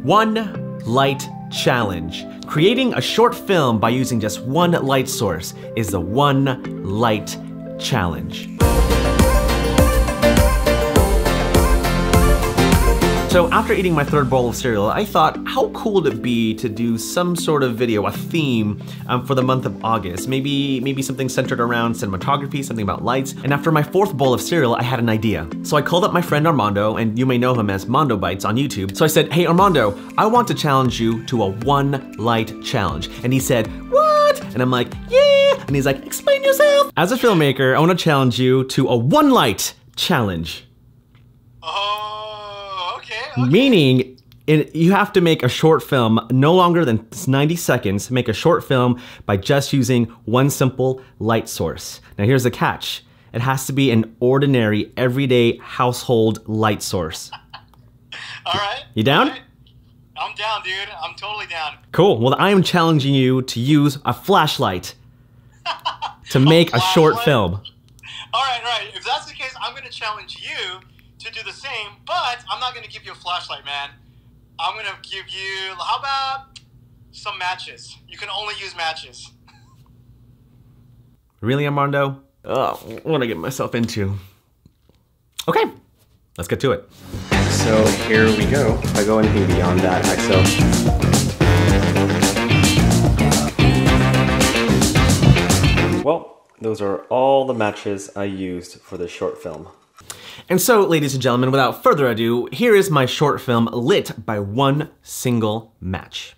One light challenge. Creating a short film by using just one light source is the one light challenge. So after eating my third bowl of cereal, I thought, how cool would it be to do some sort of video, a theme for the month of August? Maybe something centered around cinematography, something about lights. And after my fourth bowl of cereal, I had an idea. So I called up my friend Armando, and you may know him as Mondo Bites on YouTube. So I said, hey Armando, I want to challenge you to a one light challenge. And he said, what? And I'm like, yeah. And he's like, explain yourself. As a filmmaker, I want to challenge you to a one light challenge. Okay. Meaning, you have to make a short film no longer than 90 seconds, make a short film by just using one simple light source. Now here's the catch. It has to be an ordinary, everyday household light source. All right. You down? All right. I'm down, dude. I'm totally down. Cool. Well, I am challenging you to use a flashlight to make a short film. All right. If that's the case, I'm going to challenge you to do the same, but I'm not going to give you a flashlight, man. I'm going to give you, how about some matches? You can only use matches. Really, Armando? Oh, what did I get myself into? Okay, let's get to it. So here we go. If I go anything beyond that, well, those are all the matches I used for this short film. And so, ladies and gentlemen, without further ado, here is my short film lit by one single match.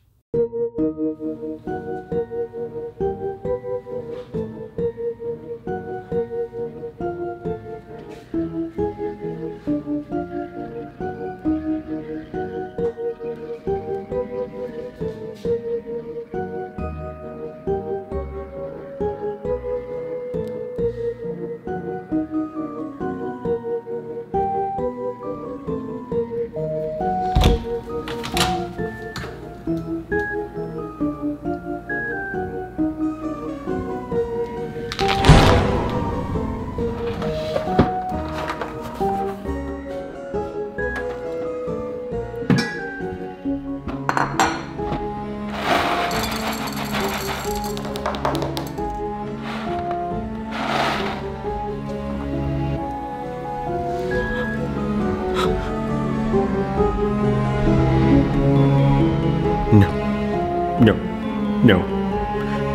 No.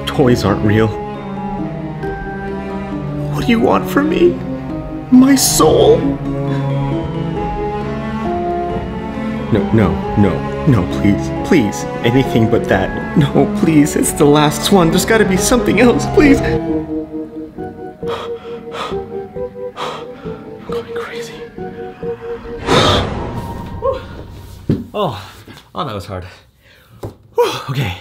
Toys aren't real. What do you want from me? My soul? No, please. Anything but that. No, please, it's the last one. There's gotta be something else, please. I'm going crazy. Oh, that was hard. Okay.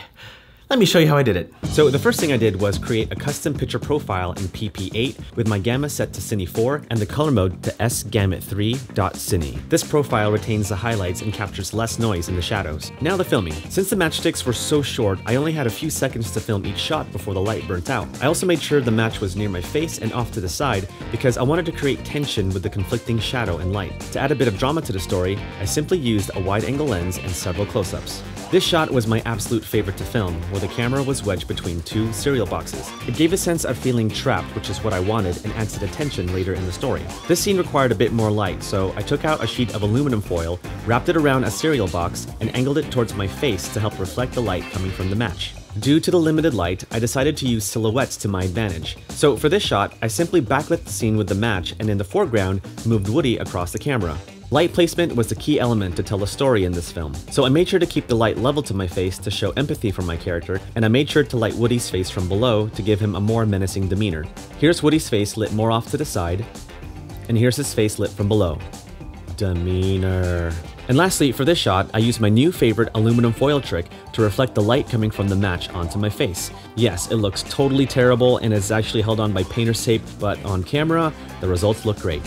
Let me show you how I did it. So the first thing I did was create a custom picture profile in PP8 with my gamma set to Cine 4 and the color mode to sgamut3.cine. This profile retains the highlights and captures less noise in the shadows. Now the filming. Since the matchsticks were so short, I only had a few seconds to film each shot before the light burnt out. I also made sure the match was near my face and off to the side because I wanted to create tension with the conflicting shadow and light. To add a bit of drama to the story, I simply used a wide-angle lens and several close-ups. This shot was my absolute favorite to film, where the camera was wedged between two cereal boxes. It gave a sense of feeling trapped, which is what I wanted, and adds to the tension later in the story. This scene required a bit more light, so I took out a sheet of aluminum foil, wrapped it around a cereal box, and angled it towards my face to help reflect the light coming from the match. Due to the limited light, I decided to use silhouettes to my advantage. So for this shot, I simply backlit the scene with the match, and in the foreground, moved Woody across the camera. Light placement was the key element to tell a story in this film, so I made sure to keep the light level to my face to show empathy for my character, and I made sure to light Woody's face from below to give him a more menacing demeanor. Here's Woody's face lit more off to the side, and here's his face lit from below. Demeanor. And lastly, for this shot, I used my new favorite aluminum foil trick to reflect the light coming from the match onto my face. Yes, it looks totally terrible and is actually held on by painter's tape, but on camera, the results look great.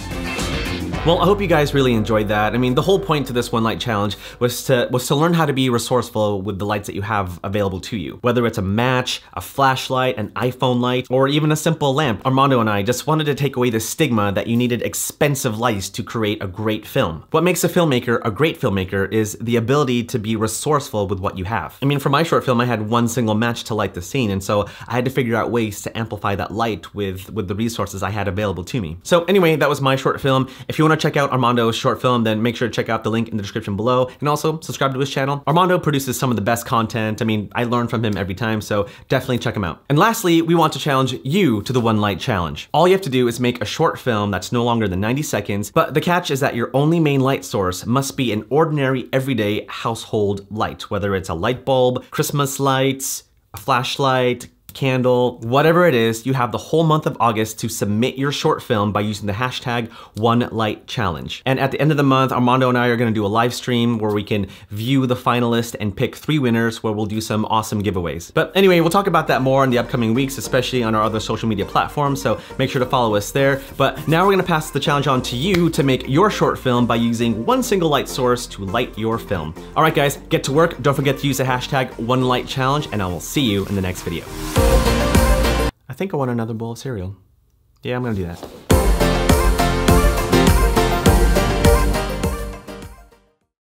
Well, I hope you guys really enjoyed that. I mean, the whole point to this one light challenge was to learn how to be resourceful with the lights that you have available to you. Whether it's a match, a flashlight, an iPhone light, or even a simple lamp, Armando and I just wanted to take away the stigma that you needed expensive lights to create a great film. What makes a filmmaker a great filmmaker is the ability to be resourceful with what you have. I mean, for my short film, I had one single match to light the scene, and so I had to figure out ways to amplify that light with the resources I had available to me. So anyway, that was my short film. If you want to check out Armando's short film, then make sure to check out the link in the description below, and also subscribe to his channel. Armando produces some of the best content. I mean, I learn from him every time, so definitely check him out. And lastly, we want to challenge you to the one light challenge. All you have to do is make a short film that's no longer than 90 seconds, but the catch is that your only main light source must be an ordinary, everyday household light, whether it's a light bulb, Christmas lights, a flashlight, candle, whatever it is. You have the whole month of August to submit your short film by using the hashtag #OneLightChallenge. And at the end of the month, Armando and I are gonna do a live stream where we can view the finalists and pick 3 winners, where we'll do some awesome giveaways. But anyway, we'll talk about that more in the upcoming weeks, especially on our other social media platforms, so make sure to follow us there. But now we're gonna pass the challenge on to you to make your short film by using one single light source to light your film. All right, guys, get to work. Don't forget to use the hashtag #OneLightChallenge, and I will see you in the next video. I think I want another bowl of cereal. Yeah, I'm gonna do that.